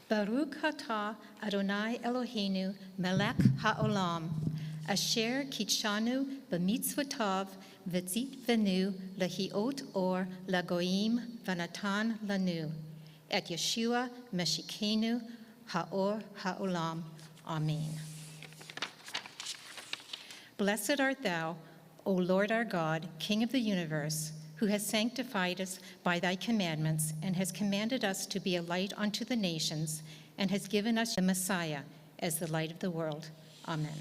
Baruch atah Adonai Eloheinu melech ha'olam, asher kitshanu b'mitzvotav v'tzitvenu lehiot or lagoim v'natan lanu, et Yeshua Meshikenu ha'or ha'olam. Amen. Blessed art thou, O Lord our God, King of the universe, who has sanctified us by thy commandments and has commanded us to be a light unto the nations and has given us the Messiah as the light of the world. Amen.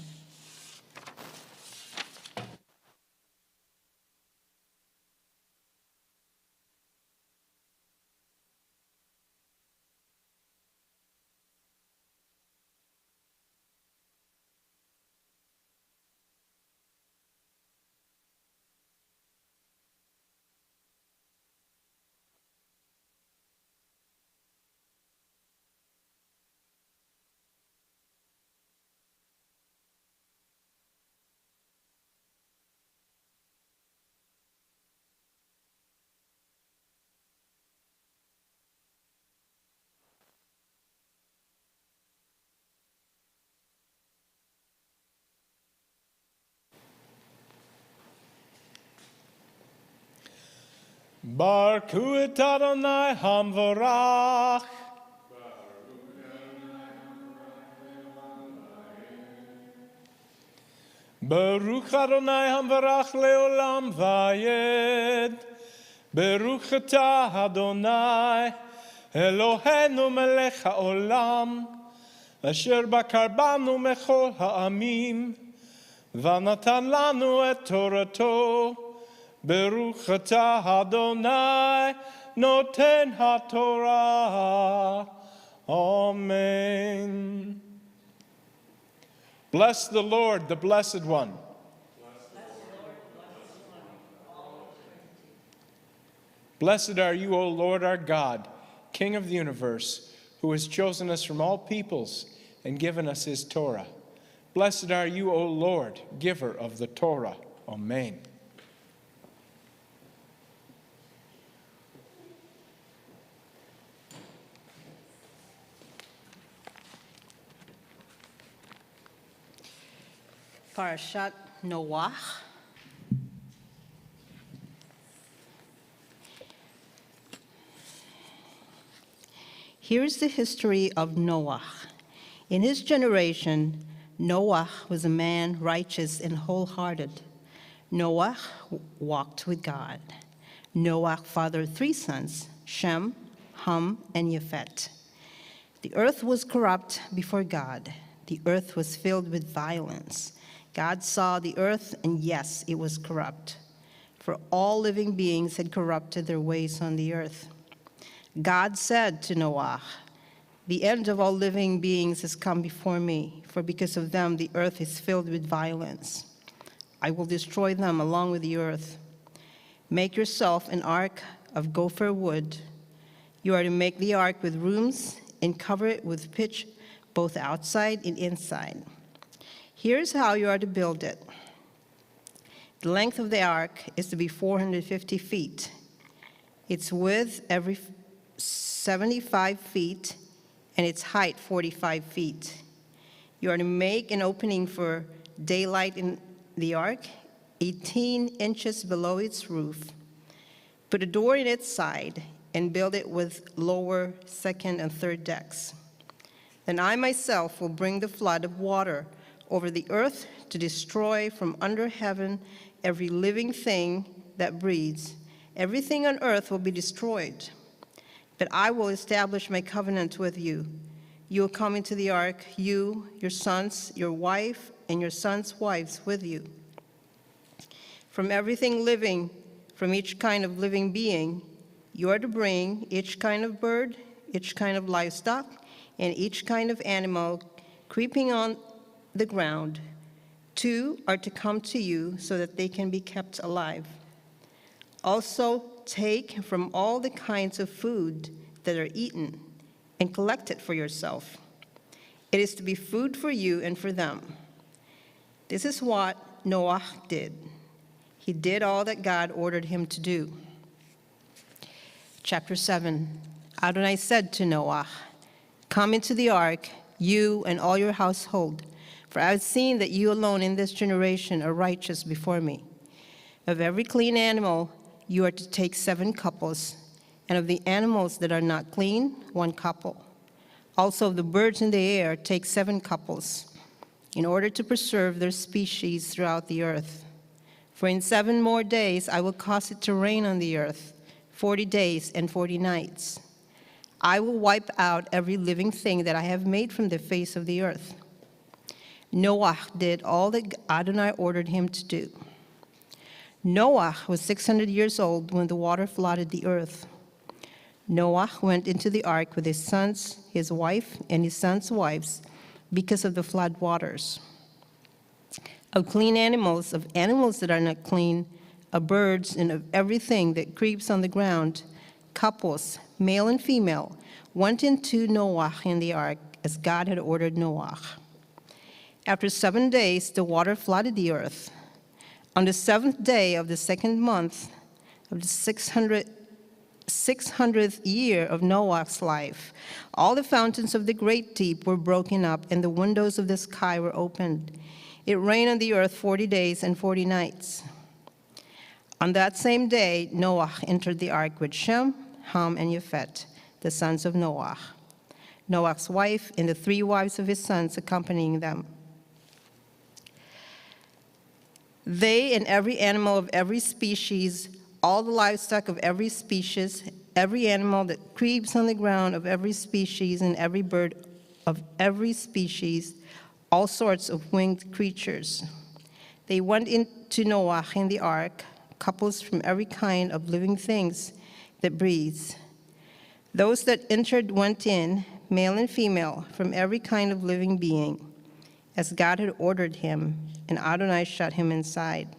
Baruch et Adonai Hamvarach. Baruch Adonai Hamvarach leolam vayed. Baruch atah Adonai Eloheinu melech haolam, asher bakar banu mechol ha'amim, v'natan lanu et Torato. Baruch atah Adonai noten haTorah. Amen. Bless the Lord, the Blessed One. Blessed are you, O Lord our God, King of the universe, who has chosen us from all peoples and given us his Torah. Blessed are you, O Lord, giver of the Torah. Amen. Parashat Noah. Here's the history of Noah. In his generation, Noah was a man righteous and wholehearted. Noah walked with God. Noah fathered 3 sons, Shem, Ham, and Japheth. The earth was corrupt before God. The earth was filled with violence. God saw the earth, and yes, it was corrupt, for all living beings had corrupted their ways on the earth. God said to Noah, "The end of all living beings has come before me, for because of them the earth is filled with violence. I will destroy them along with the earth. Make yourself an ark of gopher wood. You are to make the ark with rooms and cover it with pitch, both outside and inside. Here's how you are to build it. The length of the ark is to be 450 feet. Its width every 75 feet, and its height 45 feet. You are to make an opening for daylight in the ark, 18 inches below its roof. Put a door in its side and build it with lower, second, and third decks. Then I myself will bring the flood of water over the earth to destroy from under heaven every living thing that breathes. Everything on earth will be destroyed. But I will establish my covenant with you. You will come into the ark, you, your sons, your wife, and your sons' wives with you. From everything living, from each kind of living being, you are to bring each kind of bird, each kind of livestock, and each kind of animal creeping on the ground. 2 are to come to you so that they can be kept alive. Also, take from all the kinds of food that are eaten and collect it for yourself. It is to be food for you and for them. This is what Noah did. He did all that God ordered him to do. Chapter 7. Adonai said to Noah, Come into the ark, you and all your household, for I have seen that you alone in this generation are righteous before me. Of every clean animal, you are to take 7 couples, and of the animals that are not clean, 1 couple. Also of the birds in the air, take 7 couples, in order to preserve their species throughout the earth. For in 7 more days I will cause it to rain on the earth, 40 days and 40 nights. I will wipe out every living thing that I have made from the face of the earth. Noah did all that Adonai ordered him to do. Noah was 600 years old when the water flooded the earth. Noah went into the ark with his sons, his wife, and his sons' wives because of the flood waters. Of clean animals, of animals that are not clean, of birds, and of everything that creeps on the ground, couples, male and female, went into Noah in the ark as God had ordered Noah. After 7 days, the water flooded the earth. On the 7th day of the 2nd month of the 600th year of Noah's life, all the fountains of the great deep were broken up, and the windows of the sky were opened. It rained on the earth 40 days and 40 nights. On that same day, Noah entered the ark with Shem, Ham, and Japheth, the sons of Noah, Noah's wife, and the 3 wives of his sons accompanying them. They and every animal of every species, all the livestock of every species, every animal that creeps on the ground of every species, and every bird of every species, all sorts of winged creatures. They went into Noah in the ark, couples from every kind of living things that breathes. Those that entered went in, male and female, from every kind of living being, as God had ordered him, and Adonai shut him inside.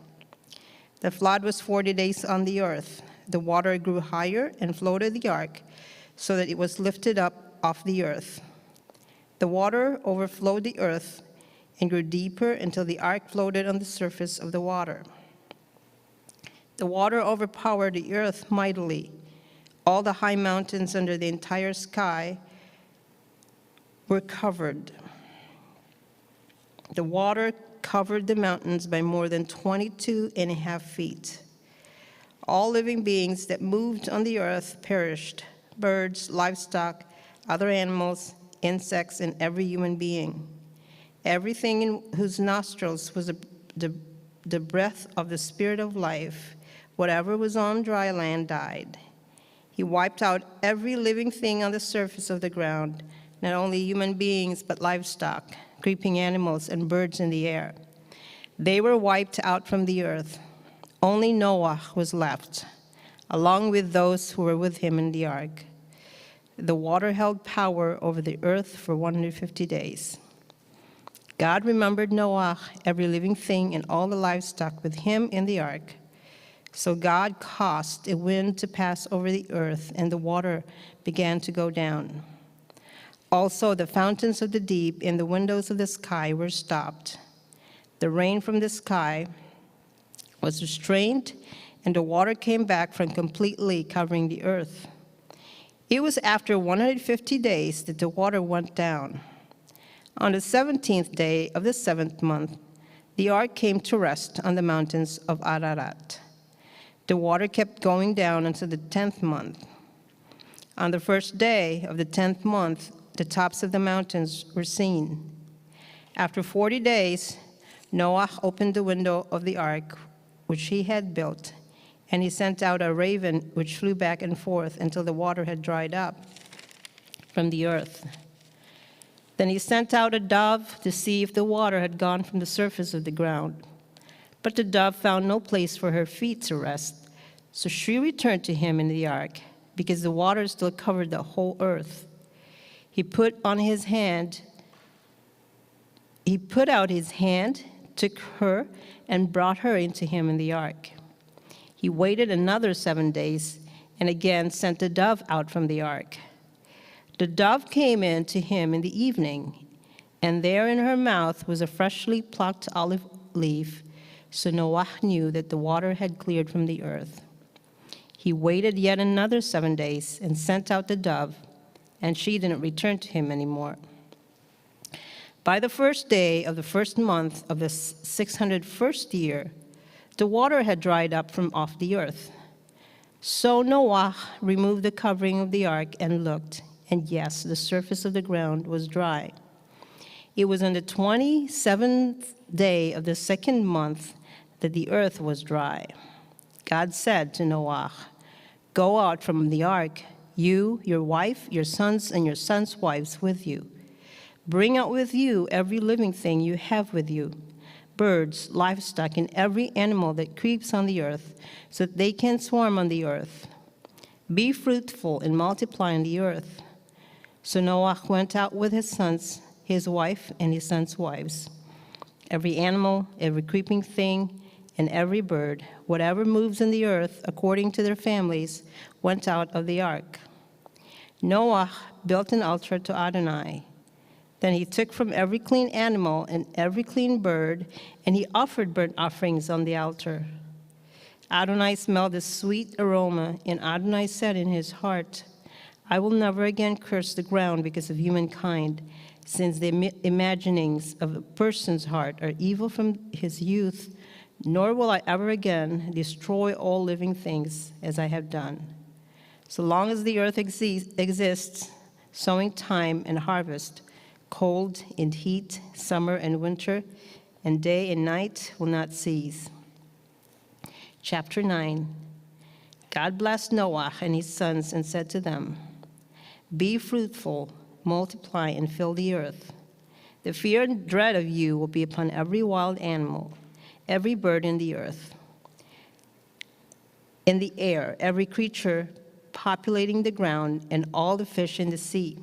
The flood was 40 days on the earth. The water grew higher and floated the ark, so that it was lifted up off the earth. The water overflowed the earth and grew deeper until the ark floated on the surface of the water. The water overpowered the earth mightily. All the high mountains under the entire sky were covered. The water covered the mountains by more than 22.5 feet. All living beings that moved on the earth perished: birds, livestock, other animals, insects, and every human being. Everything in whose nostrils was the breath of the Spirit of life, whatever was on dry land, died. He wiped out every living thing on the surface of the ground, not only human beings, but livestock, creeping animals, and birds in the air. They were wiped out from the earth. Only Noah was left, along with those who were with him in the ark. The water held power over the earth for 150 days. God remembered Noah, every living thing, and all the livestock with him in the ark. So God caused a wind to pass over the earth, and the water began to go down. Also, the fountains of the deep and the windows of the sky were stopped. The rain from the sky was restrained, and the water came back from completely covering the earth. It was after 150 days that the water went down. On the 17th day of the 7th month, the ark came to rest on the mountains of Ararat. The water kept going down until the 10th month. On the first day of the 10th month, the tops of the mountains were seen. After 40 days, Noah opened the window of the ark, which he had built, and he sent out a raven which flew back and forth until the water had dried up from the earth. Then he sent out a dove to see if the water had gone from the surface of the ground. But the dove found no place for her feet to rest, so she returned to him in the ark, because the water still covered the whole earth. He put out his hand, took her, and brought her into him in the ark. He waited another 7 days, and again sent the dove out from the ark. The dove came in to him in the evening, and there in her mouth was a freshly plucked olive leaf, so Noah knew that the water had cleared from the earth. He waited yet another 7 days and sent out the dove, and she didn't return to him anymore. By the first day of the first month of the 601st year, the water had dried up from off the earth. So Noah removed the covering of the ark and looked, and yes, the surface of the ground was dry. It was on the 27th day of the second month that the earth was dry. God said to Noah, "Go out from the ark, you, your wife, your sons, and your sons' wives with you. Bring out with you every living thing you have with you, birds, livestock, and every animal that creeps on the earth, so that they can swarm on the earth. Be fruitful and multiply on the earth." So Noah went out with his sons, his wife, and his sons' wives. Every animal, every creeping thing, and every bird, whatever moves in the earth according to their families, went out of the ark. Noah built an altar to Adonai. Then he took from every clean animal and every clean bird, and he offered burnt offerings on the altar. Adonai smelled a sweet aroma, and Adonai said in his heart, "I will never again curse the ground because of humankind, since the imaginings of a person's heart are evil from his youth, nor will I ever again destroy all living things as I have done. So long as the earth exists, sowing time and harvest, cold and heat, summer and winter, and day and night will not cease." Chapter 9. God blessed Noah and his sons and said to them, "Be fruitful, multiply, and fill the earth. The fear and dread of you will be upon every wild animal, every bird in the earth, in the air, every creature populating the ground, and all the fish in the sea.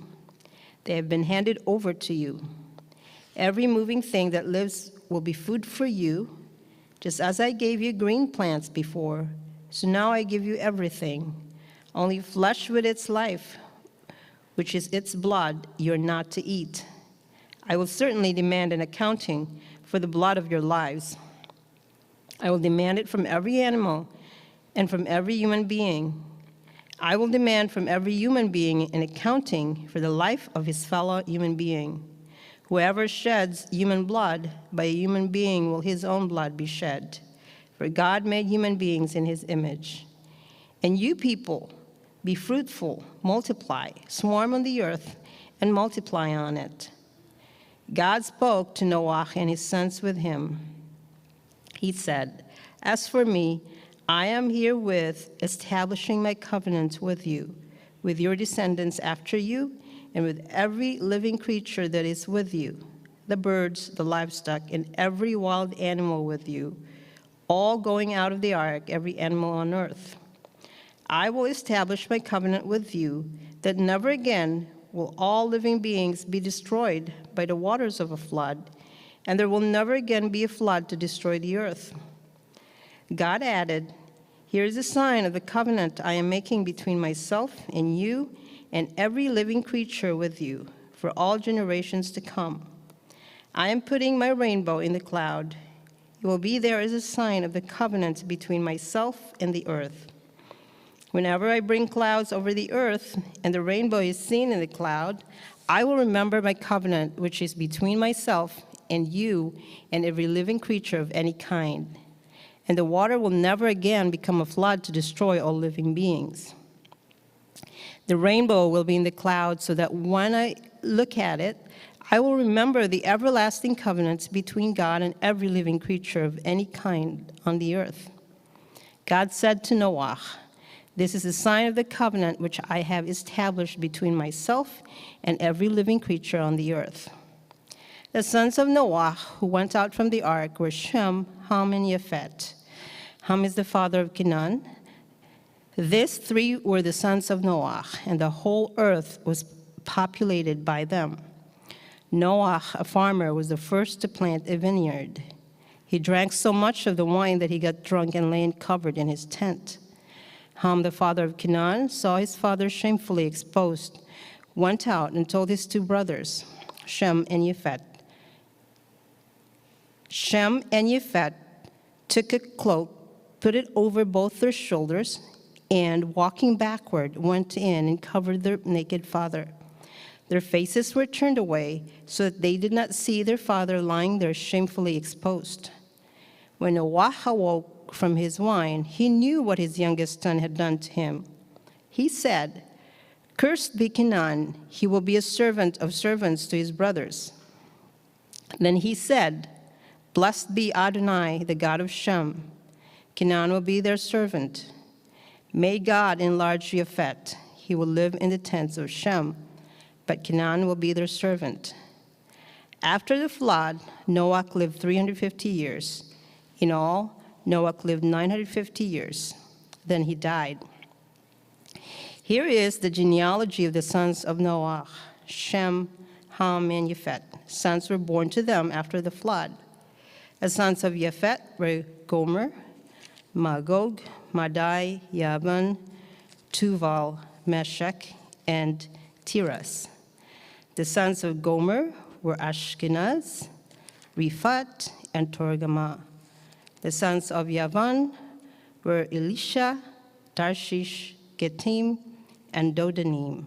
They have been handed over to you. Every moving thing that lives will be food for you, just as I gave you green plants before, so now I give you everything. Only flesh with its life, which is its blood, you're not to eat. I will certainly demand an accounting for the blood of your lives. I will demand it from every animal and from every human being. I will demand from every human being an accounting for the life of his fellow human being. Whoever sheds human blood, by a human being will his own blood be shed. For God made human beings in his image. And you people, be fruitful, multiply, swarm on the earth, and multiply on it." God spoke to Noah and his sons with him. He said, "As for me, I am herewith establishing my covenant with you, with your descendants after you, and with every living creature that is with you, the birds, the livestock, and every wild animal with you, all going out of the ark, every animal on earth. I will establish my covenant with you, that never again will all living beings be destroyed by the waters of a flood, and there will never again be a flood to destroy the earth." God added, "Here is a sign of the covenant I am making between myself and you and every living creature with you for all generations to come. I am putting my rainbow in the cloud. It will be there as a sign of the covenant between myself and the earth. Whenever I bring clouds over the earth and the rainbow is seen in the cloud, I will remember my covenant which is between myself and you and every living creature of any kind. And the water will never again become a flood to destroy all living beings. The rainbow will be in the cloud so that when I look at it, I will remember the everlasting covenants between God and every living creature of any kind on the earth." God said to Noah, "This is a sign of the covenant which I have established between myself and every living creature on the earth." The sons of Noah who went out from the ark were Shem, Ham, and Japheth. Ham is the father of Canaan. These three were the sons of Noah, and the whole earth was populated by them. Noah, a farmer, was the first to plant a vineyard. He drank so much of the wine that he got drunk and lay covered in his tent. Ham, the father of Canaan, saw his father shamefully exposed, went out and told his two brothers, Shem and Japheth. Shem and Japheth took a cloak, put it over both their shoulders, and walking backward, went in and covered their naked father. Their faces were turned away so that they did not see their father lying there shamefully exposed. When Noah awoke from his wine, he knew what his youngest son had done to him. He said, "Cursed be Canaan, he will be a servant of servants to his brothers." Then he said, "Blessed be Adonai, the God of Shem. Canaan will be their servant. May God enlarge Japheth. He will live in the tents of Shem, but Canaan will be their servant." After the flood, Noah lived 350 years. In all, Noah lived 950 years. Then he died. Here is the genealogy of the sons of Noah: Shem, Ham, and Japheth. Sons were born to them after the flood. The sons of Japheth were Gomer, Magog, Madai, Yavan, Tuval, Meshech, and Tiras. The sons of Gomer were Ashkenaz, Riphat, and Togarmah. The sons of Yavan were Elisha, Tarshish, Getim, and Dodanim.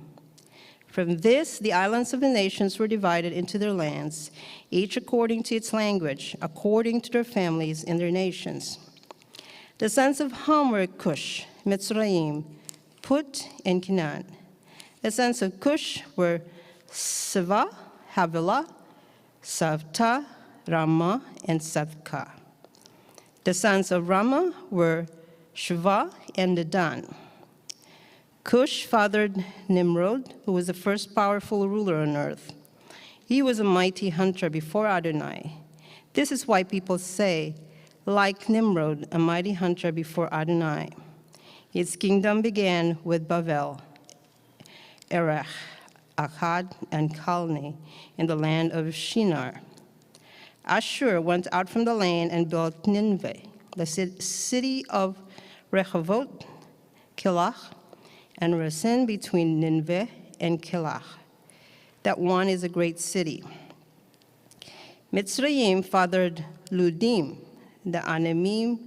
From this, the islands of the nations were divided into their lands, each according to its language, according to their families and their nations. The sons of Ham were Cush, Mitzrayim, Put, and Canaan. The sons of Cush were Siva, Havilah, Savta, Ramah, and Savka. The sons of Ramah were Sheva and Dedan. Cush fathered Nimrod, who was the first powerful ruler on earth. He was a mighty hunter before Adonai. This is why people say, like Nimrod, a mighty hunter before Adonai. His kingdom began with Bavel, Erech, Akkad, and Calneh in the land of Shinar. Ashur went out from the land and built Nineveh, the city of Rehovot, Kilach, and Resen between Nineveh and Kilach. That one is a great city. Mitzrayim fathered Ludim, the Anamim,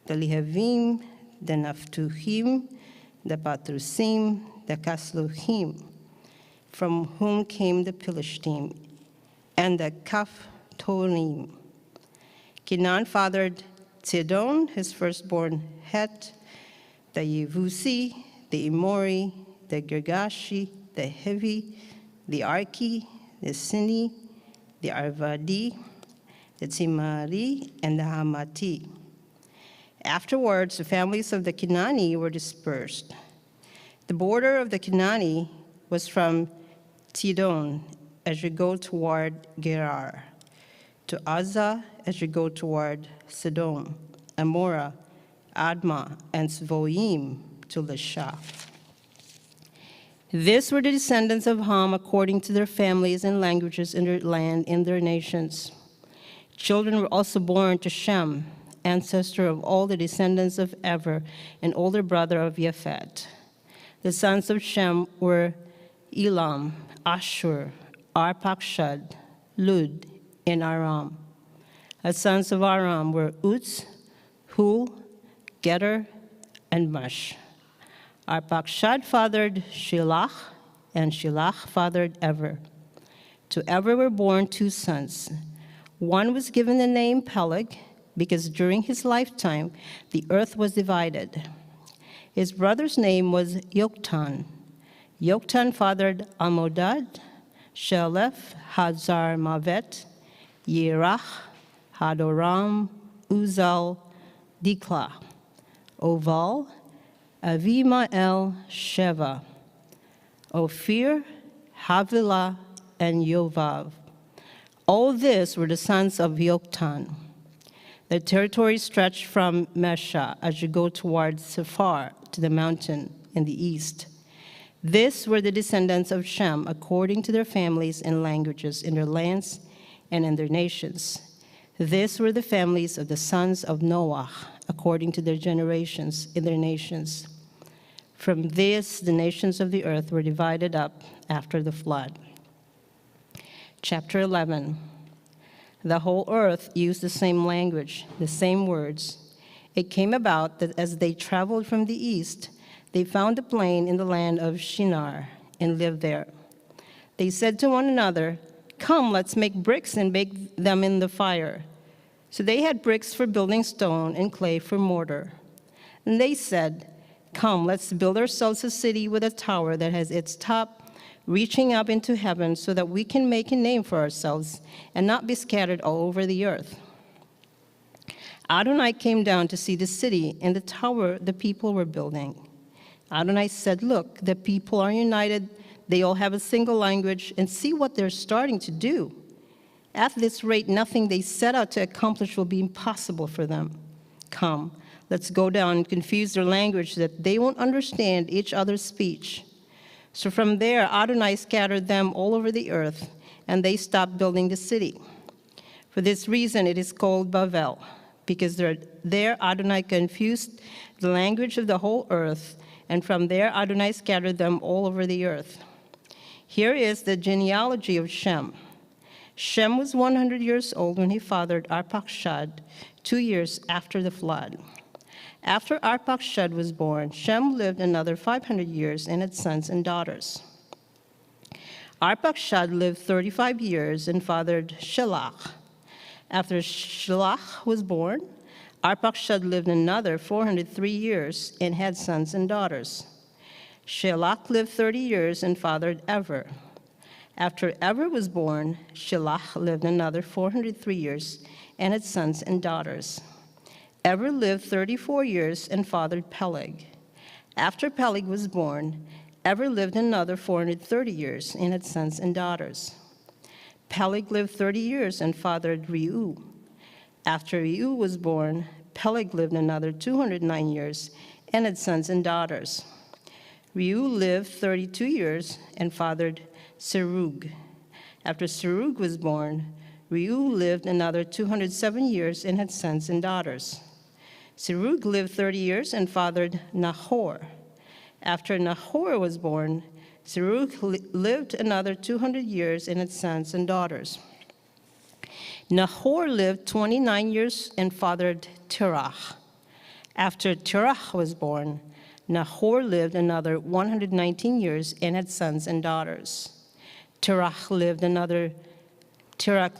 the Lehavim, the Naphtuhim, the Patrusim, the Kasluhim, from whom came the Philistine, and the Kaphtorim. Canaan fathered Zidon, his firstborn Het, the Yevusi, the Emori, the Girgashi, the Hivi, the Arki, the Sini, the Arvadi, the Timari, and the Hamati. Afterwards, the families of the Canaani were dispersed. The border of the Canaani was from Tidon as you go toward Gerar, to Azza as you go toward Sodom, Amorah, Admah, and Zvoim to Lisha. These were the descendants of Ham according to their families and languages in their land and their nations. Children were also born to Shem, ancestor of all the descendants of Ever, and older brother of Japheth. The sons of Shem were Elam, Ashur, Arpachshad, Lud, and Aram. The sons of Aram were Uz, Hul, Geter, and Mush. Arpachshad fathered Shelach, and Shelach fathered Ever. To Ever were born two sons. One was given the name Peleg, because during his lifetime the earth was divided. His brother's name was Yoktan. Yoktan fathered Amodad, Shelef, Hazar Mavet, Yerach, Hadoram, Uzal, Dikla, Oval, Avimael, Sheva, Ophir, Havilah, and Yovav. All this were the sons of Yoktan. Their territory stretched from Mesha as you go toward Sephar to the mountain in the east. These were the descendants of Shem according to their families and languages in their lands and in their nations. These were the families of the sons of Noah according to their generations in their nations. From this, the nations of the earth were divided up after the flood. Chapter 11. The whole earth used the same language, the same words. It came about that as they traveled from the east, they found a plain in the land of Shinar and lived there. They said to one another, "Come, let's make bricks and bake them in the fire." So they had bricks for building stone and clay for mortar. And they said, "Come, let's build ourselves a city with a tower that has its top reaching up into heaven so that we can make a name for ourselves and not be scattered all over the earth." Adonai came down to see the city and the tower the people were building. Adonai said, "Look, the people are united. They all have a single language, and see what they're starting to do. At this rate, nothing they set out to accomplish will be impossible for them. Come, let's go down and confuse their language so that they won't understand each other's speech." So from there, Adonai scattered them all over the earth, and they stopped building the city. For this reason, it is called Bavel, because there Adonai confused the language of the whole earth, and from there Adonai scattered them all over the earth. Here is the genealogy of Shem. Shem was 100 years old when he fathered Arpachshad, 2 years after the flood. After Arpachshad was born, Shem lived another 500 years and had sons and daughters. Arpachshad lived 35 years and fathered Shelach. After Shelach was born, Arpachshad lived another 403 years and had sons and daughters. Shelach lived 30 years and fathered Ever. After Ever was born, Shelach lived another 403 years and had sons and daughters. Ever lived 34 years and fathered Peleg. After Peleg was born, Ever lived another 430 years and had sons and daughters. Peleg lived 30 years and fathered Reu. After Reu was born, Peleg lived another 209 years and had sons and daughters. Reu lived 32 years and fathered Serug. After Serug was born, Reu lived another 207 years and had sons and daughters. Serug lived 30 years and fathered Nahor. After Nahor was born, Serug lived another 200 years and had sons and daughters. Nahor lived 29 years and fathered Terach. After Terach was born, Nahor lived another 119 years and had sons and daughters. Terach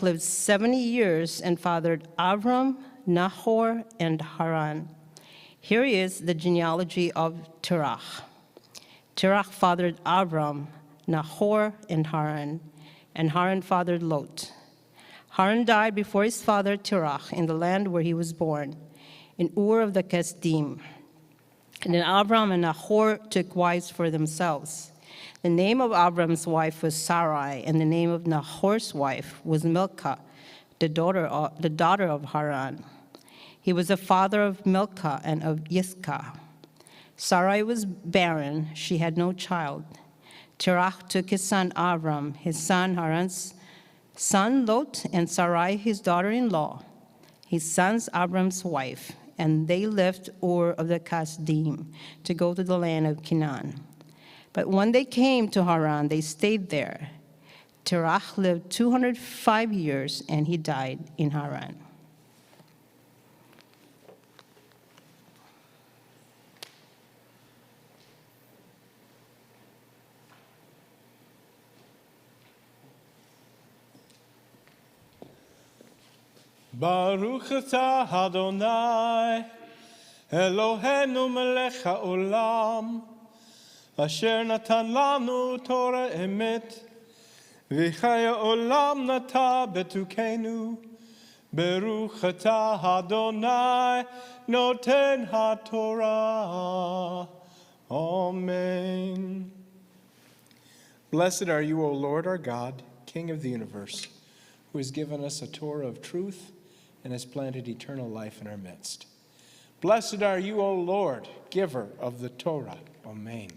lived 70 years and fathered Avram, Nahor, and Haran. Here is the genealogy of Terach. Terach fathered Avram, Nahor, and Haran fathered Lot. Haran died before his father Terach in the land where he was born, in Ur of the Kasdim. And then Avram and Nahor took wives for themselves. The name of Avram's wife was Sarai, and the name of Nahor's wife was Milcah, the daughter of Haran. He was the father of Milcah and of Yiscah. Sarai was barren; she had no child. Terach took his son Avram, his son Haran's son Lot, and Sarai his daughter-in-law, his son's Avram's wife, and they left Ur of the Kasdim to go to the land of Canaan. But when they came to Haran, they stayed there. Terach lived 205 years, and he died in Haran. Baruch atah Adonai, Eloheinu melech haolam, asher natan lanu Torah emet, v'chaya olam nata betukenu. Baruch atah Adonai, noten haTorah. Amen. Blessed are you, O Lord our God, King of the universe, who has given us a Torah of truth and has planted eternal life in our midst. Blessed are you, O Lord, giver of the Torah. Amen.